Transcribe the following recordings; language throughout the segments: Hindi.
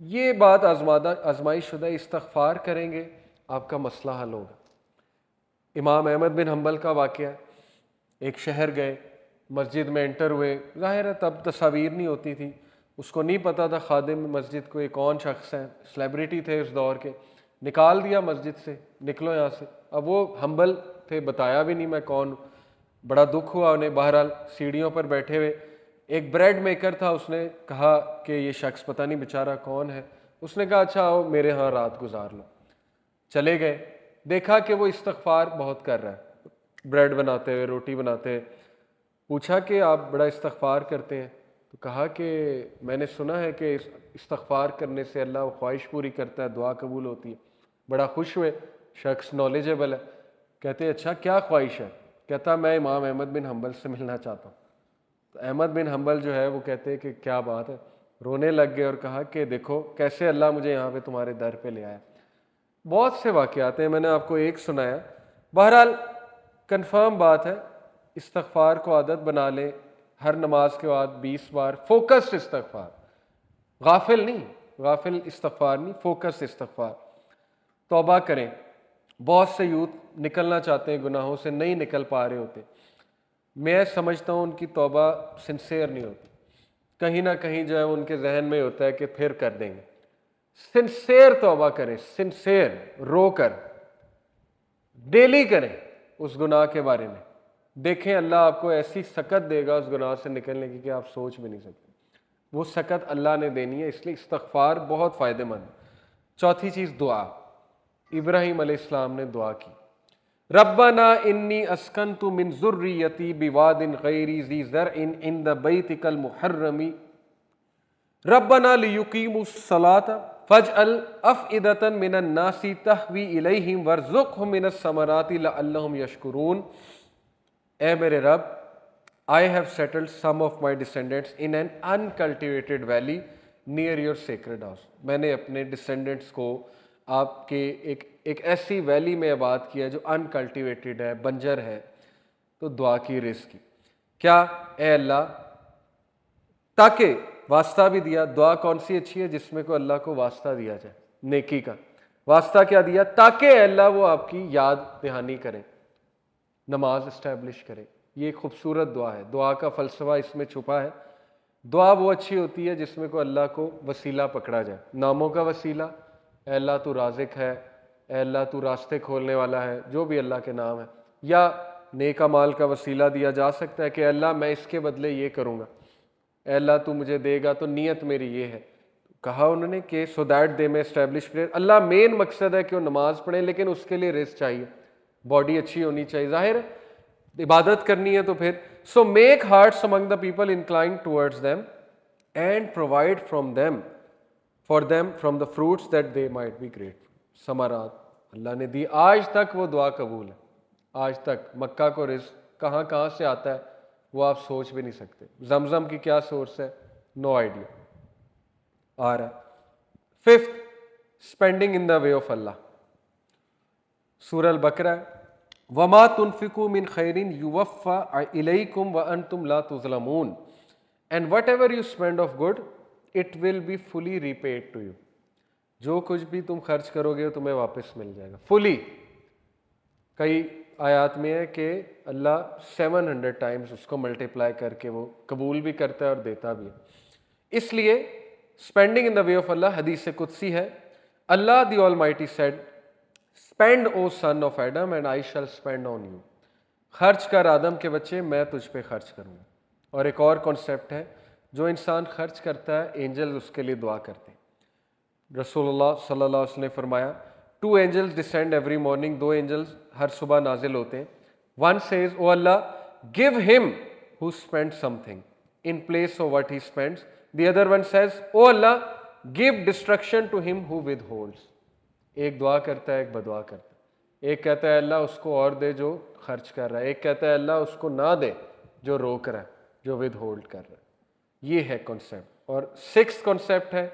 ये बात आजमाइश शुदा, इस्तग़फ़ार करेंगे आपका मसला हल होगा। इमाम अहमद बिन हम्बल का वाक़या, एक शहर गए, मस्जिद में एंटर हुए, ज़ाहिर है तब तस्वीर नहीं होती थी, उसको नहीं पता था खादिम मस्जिद कोई कौन शख्स है, सेलिब्रिटी थे उस दौर के, निकाल दिया मस्जिद से, निकलो यहाँ से। अब वो हम्बल थे, बताया भी नहीं मैं कौन हूँ। बड़ा दुख हुआ उन्हें। बहरहाल सीढ़ियों पर बैठे हुए एक ब्रेड मेकर था, उसने कहा कि ये शख्स पता नहीं बेचारा कौन है। उसने कहा अच्छा आओ मेरे यहाँ रात गुजार लो। चले गए, देखा कि वो इस्तग़फ़ार बहुत कर रहा है, ब्रेड बनाते हुए, रोटी बनाते हुए। पूछा कि आप बड़ा इस्तग़फ़ार करते हैं? तो कहा कि मैंने सुना है कि इस्तग़फ़ार करने से अल्लाह वो ख्वाहिश पूरी करता है, दुआ कबूल होती है। बड़ा खुश हुए, शख्स नॉलेजेबल है। कहते अच्छा क्या ख्वाहिश है? कहता मैं इमाम अहमद बिन हम्बल से मिलना चाहता हूँ। तो अहमद बिन हम्बल जो है वो कहते हैं कि क्या बात है, रोने लग गए और कहा कि देखो कैसे अल्लाह मुझे यहाँ पे तुम्हारे दर पे ले आया। बहुत से वाक़यात हैं, मैंने आपको एक सुनाया। बहरहाल कंफर्म बात है, इस्तग़फ़ार को आदत बना लें, हर नमाज के बाद 20 बार फोकस्ड इस्तग़फ़ार, गाफिल नहीं, गाफिल इस्तग़फ़ार नहीं, फोकस्ड इस्तग़फ़ार। तौबा करें। बहुत से यूथ निकलना चाहते हैं गुनाहों से, नहीं निकल पा रहे होते। मैं समझता हूँ उनकी तौबा सिंसेयर नहीं होती, कहीं ना कहीं जो है उनके जहन में होता है कि फिर कर देंगे। सिंसेयर तौबा करें, सिंसेयर रो कर, डेली करें उस गुनाह के बारे में। देखें अल्लाह आपको ऐसी सकत देगा उस गुनाह से निकलने की कि आप सोच भी नहीं सकते। वो सकत अल्लाह ने देनी है, इसलिए इस्तग़फ़ार बहुत फ़ायदेमंद है। चौथी चीज़ दुआ। इब्राहीम अलैहिस्सलाम ने दुआ की, रब्बना इन्नी अस्कनतु मिन ज़ुर्रियती बिवादिन गैरी ज़ी ज़रइन इंद बैतिकल मुहर्रमी रब्बना लियुकीमुस्सलात फजअल अफ़इदतन मिनन नासी तहवी इलैहिम वरज़ुक़हुम मिनस समराति लअल्लहुम यशकुरून। ए मेरे रब, I have settled some of my descendants in an uncultivated valley near your sacred house. मैंने अपने डिसेंडेंट्स को आपके एक ऐसी वैली में आबाद किया जो अनकल्टिवेटेड है, बंजर है। तो दुआ की रिस्क की क्या, ए अल्लाह, ताकि वास्ता भी दिया। दुआ कौन सी अच्छी है? जिसमें को अल्लाह को वास्ता दिया जाए, नेकी का वास्ता। क्या दिया? ताकि अल्लाह वो आपकी याद दहानी करें, नमाज इस्टेब्लिश करें। ये खूबसूरत दुआ है, दुआ का फ़लसफ़ा इसमें छुपा है। दुआ वो अच्छी होती है जिसमें को अल्लाह को वसीला पकड़ा जाए, नामों का वसीला, ए अल्लाह तू राज़िक है, ए अल्लाह तू रास्ते खोलने वाला है, जो भी अल्लाह के नाम है। या नेक अमाल का वसीला दिया जा सकता है कि अल्लाह मैं इसके बदले ये करूँगा, ए अल्लाह तू मुझे देगा तो नीयत मेरी ये है। कहा उन्होंने कि सो दैट दे में एस्टैब्लिश प्रेयर। अल्लाह मेन मकसद है कि वो नमाज पढ़ें, लेकिन उसके लिए रिस्क चाहिए, बॉडी अच्छी होनी चाहिए। जाहिर है इबादत करनी है तो फिर so make hearts among the people incline towards them and provide from them for them from the fruits that they might be great. समारात अल्लाह ने दी। आज तक वो दुआ कबूल है, आज तक। मक्का को रिस्क कहाँ कहाँ से आता है वो आप सोच भी नहीं सकते। जमजम की क्या सोर्स है, नो आइडिया। आ रहा है। Fifth, spending in the way of Allah. सूरह अल बकरा, वमा तुनफिकू मिन खैरिन युवफ़ा इलैकुम व अंतुम ला तुज़लमून and whatever you spend of good it will be fully repaid to you. जो कुछ भी तुम खर्च करोगे तुम्हें वापस मिल जाएगा फुली। कई आयात में है कि अल्लाह 700 टाइम्स उसको मल्टीप्लाई करके वो कबूल भी करता है और देता भी है। इसलिए spending in the way of Allah हदीस कुदसी है, Allah the almighty said, spend o son of Adam and I shall spend on you. खर्च कर आदम के बच्चे, मैं तुझ पे खर्च करूँगा। और एक और कॉन्सेप्ट है, जो इंसान खर्च करता है एंजल्स उसके लिए दुआ करते हैं। रसूलुल्लाह सल्लल्लाहु अलैहि वसल्लम ने फरमाया, 2 angels descend every morning, 2 angels हर सुबह नाजिल होते हैं। One says o Allah give him who spend something in place of what he spends. The other one says o Allah give destruction to him who withholds. एक दुआ करता है, एक बदुआ करता है। एक कहता है अल्लाह उसको और दे जो खर्च कर रहा है, एक कहता है अल्लाह उसको ना दे जो रोक रहा है, जो विद होल्ड कर रहा है। ये है कॉन्सेप्ट। और 6th कॉन्सेप्ट है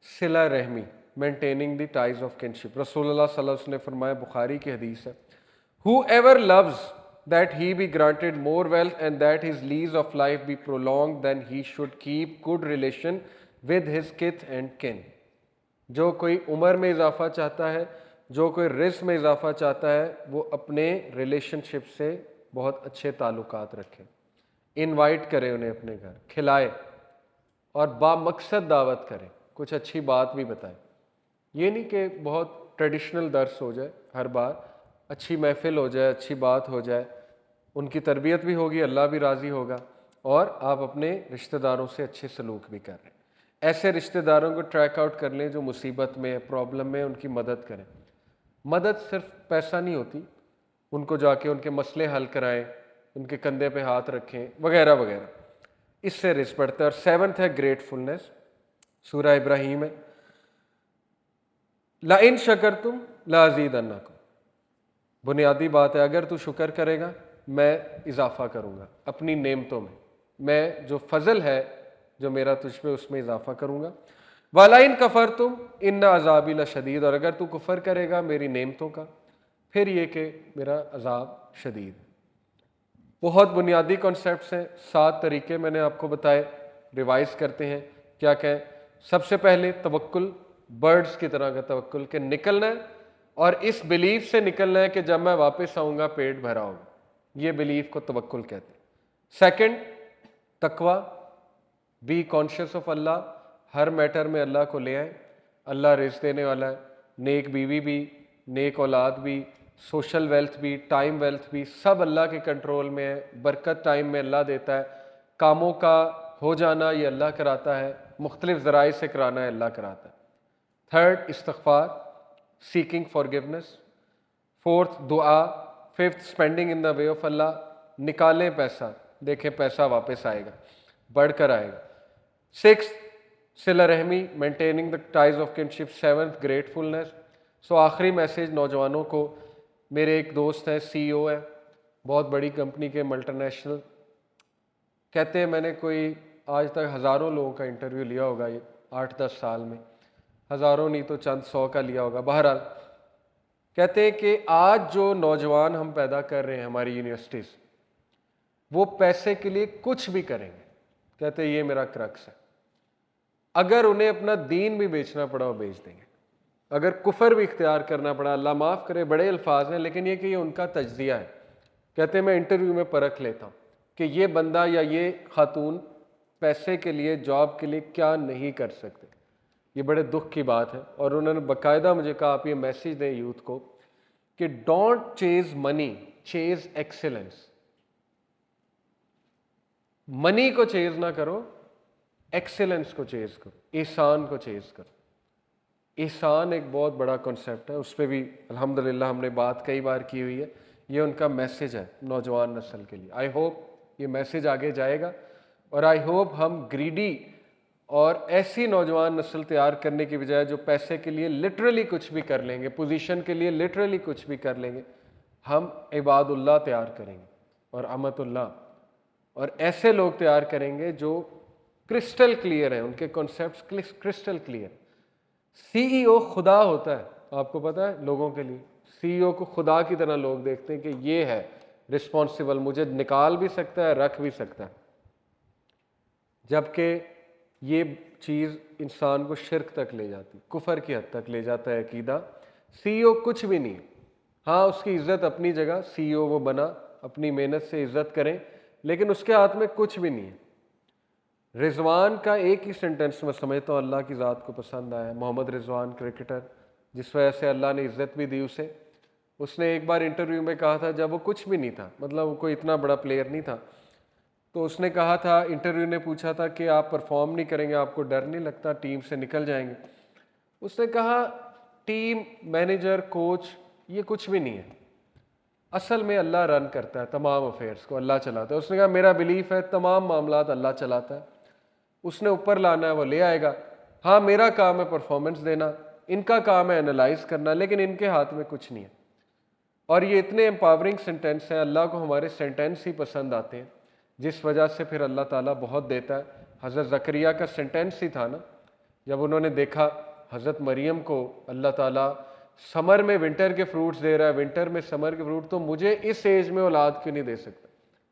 सिला रहमी, maintaining the ties of kinship. रसूलुल्लाह सल्लल्लाहु अलैहि वसल्लम ने फरमाया, बुखारी की हदीस है, whoever loves that he be granted more wealth and that his lease of life be prolonged, then he should keep good relation with his किथ एंड किन। जो कोई उम्र में इजाफा चाहता है, जो कोई रिस्क में इजाफा चाहता है, वो अपने रिलेशनशिप से बहुत अच्छे ताल्लुकात रखे, इनवाइट करें उन्हें अपने घर, खिलाए और बामकसद दावत करें, कुछ अच्छी बात भी बताएं। ये नहीं कि बहुत ट्रेडिशनल दर्स हो जाए, हर बार अच्छी महफिल हो जाए, अच्छी बात हो जाए, उनकी तरबियत भी होगी, अल्लाह भी राज़ी होगा और आप अपने रिश्तेदारों से अच्छे सलूक भी कर रहे हैं। ऐसे रिश्तेदारों को ट्रैक आउट कर लें जो मुसीबत में है, प्रॉब्लम में, उनकी मदद करें। मदद सिर्फ पैसा नहीं होती, उनको जाके उनके मसले हल कराएं, उनके कंधे पे हाथ रखें, वगैरह वगैरह, इससे रिस्क बढ़ता है। और 7th है ग्रेटफुलनेस, सूरह इब्राहीम है, ला इन शकरतुम ला अज़ीदन्नकुम। बुनियादी बात है, अगर तू शुक्र करेगा मैं इजाफा करूँगा अपनी नेमतों में, मैं जो फजल है जो मेरा तुझ पे, उसमें इजाफा करूँगा। वाला इन कफर तुम इन्ना अजाबी लशदीद, और अगर तू कुफर करेगा मेरी नेमतों का, फिर ये कि मेरा अजाब शदीद। बहुत बुनियादी कॉन्सेप्ट्स हैं, 7 तरीके मैंने आपको बताए, रिवाइज करते हैं। क्या कहें? सबसे पहले तवक्कुल, बर्ड्स की तरह का तवक्कुल, कि निकलना है और इस बिलीफ से निकलना है कि जब मैं वापस आऊँगा पेट भरा होगा, ये बिलीफ को तवक्कुल कहते हैं। सेकंड, तकवा, be conscious of Allah, her matter में अल्लाह को ले आए, अल्लाह रिज़्क़ देने वाला है, नेक बीवी भी, नेक औलाद भी, सोशल वेल्थ भी, टाइम वेल्थ भी, सब अल्लाह के कंट्रोल में है। बरकत टाइम में अल्लाह देता है, कामों का हो जाना ये अल्लाह कराता है, मुख्तलिफ ज़राए से कराना है अल्लाह कराता है। थर्ड, इस्तग़फ़ार, सीकिंग फॉरगिवनेस। फोर्थ, दुआ। Fifth, spending in the way of Allah, निकालें पैसा, देखें पैसा वापस आएगा, बढ़कर आएगा। सिक्स, सिला रहमी, maintaining the ties of kinship. Seventh, gratefulness. So आखिरी मैसेज नौजवानों को, मेरे एक दोस्त हैं, CEO है बहुत बड़ी कंपनी के, मल्टीनेशनल, कहते हैं मैंने कोई आज तक हज़ारों लोगों का इंटरव्यू लिया होगा ये 8-10 साल में, हज़ारों नहीं तो चंद 100 का लिया होगा। बहरहाल कहते हैं कि आज जो नौजवान हम पैदा कर रहे हैं हमारी यूनिवर्सिटीज़, वो पैसे के लिए कुछ भी करेंगे। कहते हैं ये मेरा क्रक्स है, अगर उन्हें अपना दीन भी बेचना पड़ा वो बेच देंगे, अगर कुफर भी इख्तियार करना पड़ा, अल्लाह माफ़ करे बड़े अल्फाज हैं, लेकिन ये कि ये उनका तजज़िया है। कहते हैं मैं इंटरव्यू में परख लेता हूँ कि ये बंदा या ये खातून पैसे के लिए, जॉब के लिए क्या नहीं कर सकते। ये बड़े दुख की बात है। और उन्होंने बाकायदा मुझे कहा आप ये मैसेज दें यूथ को कि don't chase money, chase excellence. Money को चेज ना करो, एक्सीलेंस को चेज करो, एहसान को चेज करो। एहसान एक बहुत बड़ा कॉन्सेप्ट है, उस पर भी अल्हम्दुलिल्लाह हमने बात कई बार की हुई है। ये उनका मैसेज है नौजवान नस्ल के लिए। आई होप ये मैसेज आगे जाएगा और आई होप हम ग्रीडी और ऐसी नौजवान नस्ल तैयार करने की बजाय जो पैसे के लिए लिटरली कुछ भी कर लेंगे, पोजीशन के लिए लिटरली कुछ भी कर लेंगे, हम इबादुल्लाह तैयार करेंगे और अमतुल्लाह, और ऐसे लोग तैयार करेंगे जो क्रिस्टल क्लियर हैं, उनके कॉन्सेप्ट्स क्रिस्टल क्लियर। CEO खुदा होता है, आपको पता है, लोगों के लिए CEO को खुदा की तरह लोग देखते हैं कि ये है रिस्पॉन्सिबल, मुझे निकाल भी सकता है, रख भी सकता है। जबकि ये चीज़ इंसान को शिर्क तक ले जाती, कुफर की हद तक ले जाता है अकीदा। CEO कुछ भी नहीं है, हाँ उसकी इज़्ज़त अपनी जगह, CEO वो बना, अपनी मेहनत से इज़्ज़त करें, लेकिन उसके हाथ में कुछ भी नहीं है। रिजवान का एक ही सेंटेंस में समझता हूँ अल्लाह की ज़ात को पसंद आया। मोहम्मद रिजवान क्रिकेटर, जिस वजह से अल्लाह ने इज़्ज़त भी दी उसे, उसने एक बार इंटरव्यू में कहा था, जब वो कुछ भी नहीं था, मतलब वो कोई इतना बड़ा प्लेयर नहीं था, तो उसने कहा था, इंटरव्यू ने पूछा था कि आप परफॉर्म नहीं करेंगे, आपको डर नहीं लगता टीम से निकल जाएंगे? उसने कहा टीम, मैनेजर, कोच ये कुछ भी नहीं है, असल में अल्लाह रन करता है तमाम अफेयर्स को, अल्लाह चलाता है। उसने कहा मेरा बिलीफ है तमाम मामलात अल्लाह चलाता है, उसने ऊपर लाना है वो ले आएगा। हाँ मेरा काम है परफॉर्मेंस देना, इनका काम है एनालाइज करना, लेकिन इनके हाथ में कुछ नहीं है। और ये इतने एम्पावरिंग सेंटेंस हैं, अल्लाह को हमारे सेंटेंस ही पसंद आते हैं, जिस वजह से फिर अल्लाह ताला बहुत देता है। हज़रत ज़करिया का सेंटेंस ही था ना, जब उन्होंने देखा हज़रत मरियम को अल्लाह ताला समर में विंटर के फ्रूट्स दे रहा है, विंटर में समर के फ्रूट, तो मुझे इस एज में औलाद क्यों नहीं दे सकता।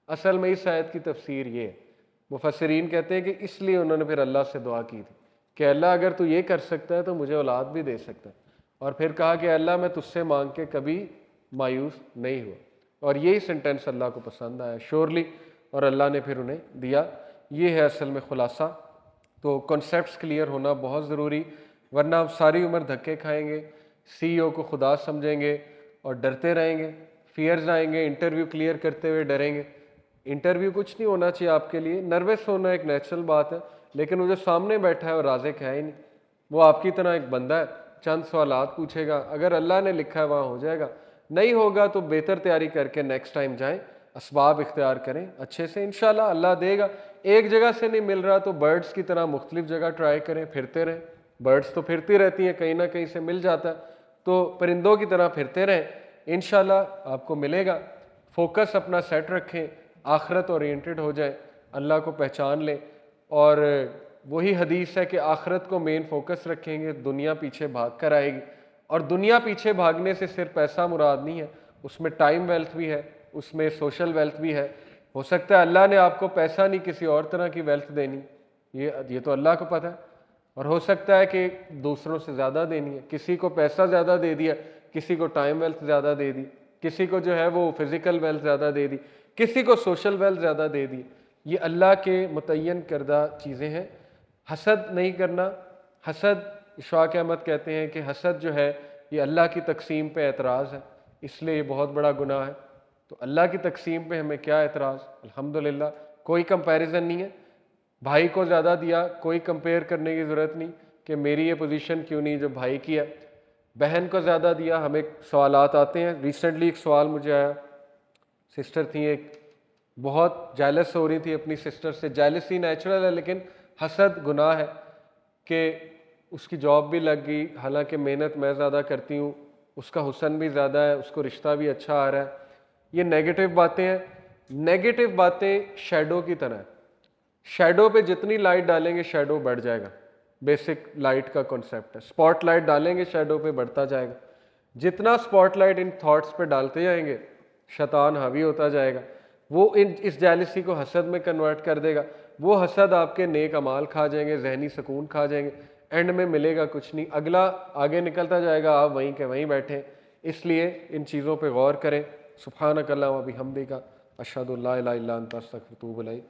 असल में इस आयत की तफसीर ये है, मुफस्सिरीन कहते हैं कि इसलिए उन्होंने फिर अल्लाह से दुआ की थी कि अल्लाह अगर तू ये कर सकता है तो मुझे औलाद भी दे सकता है। और फिर कहा कि अल्लाह मैं तुझसे मांग के कभी मायूस नहीं हुआ। और यही सेंटेंस अल्लाह को पसंद आया श्योरली, और अल्लाह ने फिर उन्हें दिया। ये है असल में खुलासा। तो कॉन्सेप्ट्स क्लियर होना बहुत ज़रूरी, वरना आप सारी उम्र धक्के खाएंगे, सीईओ को खुदा समझेंगे और डरते रहेंगे, फियर्स आएंगे, इंटरव्यू क्लियर करते हुए डरेंगे। इंटरव्यू कुछ नहीं होना चाहिए आपके लिए, नर्वस होना एक नेचुरल बात है, लेकिन वो जो सामने बैठा है वो राज़िक है ही नहीं, वो आपकी तरह एक बंदा है, चंद सवालात पूछेगा, अगर अल्लाह ने लिखा है वहाँ हो जाएगा, नहीं होगा तो बेहतर तैयारी करके नेक्स्ट टाइम जाएं, असबाब इख्तियार करें अच्छे से, इंशाल्लाह अल्लाह देगा। एक जगह से नहीं मिल रहा तो बर्ड्स की तरह मुख्तलिफ जगह ट्राई करें, फिरते रहें, बर्ड्स तो फिरती रहती हैं, कहीं ना कहीं से मिल जाता है, तो परिंदों की तरह फिरते रहें, इंशाल्लाह आपको मिलेगा। फोकस अपना सेट रखें, आखरत ओरिएंटेड हो जाए, अल्लाह को पहचान लें, और वही हदीस है कि आखरत को मेन फोकस रखेंगे, दुनिया पीछे भाग कर आएगी। और दुनिया पीछे भागने से सिर्फ पैसा मुराद नहीं है, उसमें टाइम वेल्थ भी है, उसमें सोशल वेल्थ भी है। हो सकता है अल्लाह ने आपको पैसा नहीं किसी और तरह की वेल्थ देनी, ये तो अल्लाह को पता है, और हो सकता है कि दूसरों से ज़्यादा देनी है, किसी को पैसा ज़्यादा दे दिया, किसी को टाइम वेल्थ ज़्यादा दे दी, किसी को जो है वो फिज़िकल वेल्थ ज़्यादा दे दी, किसी को सोशल वेल्थ ज़्यादा दे दी। ये अल्लाह के मुतय्यन करदा चीज़ें हैं। हसद नहीं करना, हसद इशफाक अहमद कहते हैं कि हसद जो है ये अल्लाह की तकसीम पे एतराज़ है, इसलिए ये बहुत बड़ा गुनाह है। तो अल्लाह की तकसीम पे हमें क्या एतराज़, अल्हम्दुलिल्लाह कोई कंपैरिजन नहीं है, भाई को ज़्यादा दिया, कोई कंपेयर करने की ज़रूरत नहीं कि मेरी ये पोजीशन क्यों नहीं जो भाई की है, बहन को ज़्यादा दिया। हमें सवालात आते हैं, रिसेंटली एक सवाल मुझे आया, सिस्टर थी एक, बहुत जेलस हो रही थी अपनी सिस्टर से, जेलसी नेचुरल है लेकिन हसद गुनाह है कि उसकी जॉब भी लग गई, हालांकि मेहनत मैं ज़्यादा करती हूँ, उसका हुस्न भी ज़्यादा है, उसको रिश्ता भी अच्छा आ रहा है। ये नेगेटिव बातें हैं। नेगेटिव बातें शैडो की तरह है, शैडो पे जितनी लाइट डालेंगे शैडो बढ़ जाएगा, बेसिक लाइट का कॉन्सेप्ट है। स्पॉट लाइट डालेंगे शैडो पे बढ़ता जाएगा, जितना स्पॉट लाइट इन थॉट्स पे डालते जाएंगे शैतान हावी होता जाएगा, वो इस जेलसी को हसद में कन्वर्ट कर देगा, वो हसद आपके नेक अमाल खा जाएंगे, जहनी सुकून खा जाएंगे, एंड में मिलेगा कुछ नहीं, अगला आगे निकलता जाएगा, आप वहीं के वहीं बैठे। इसलिए इन चीज़ों पे गौर करें। सुब्हानक अल्लाहुम्मा व बिहम्दिका अशहदु अल्ला इलाहा इल्ला अंता अस्तगफिरुका व अतूबु इलैक।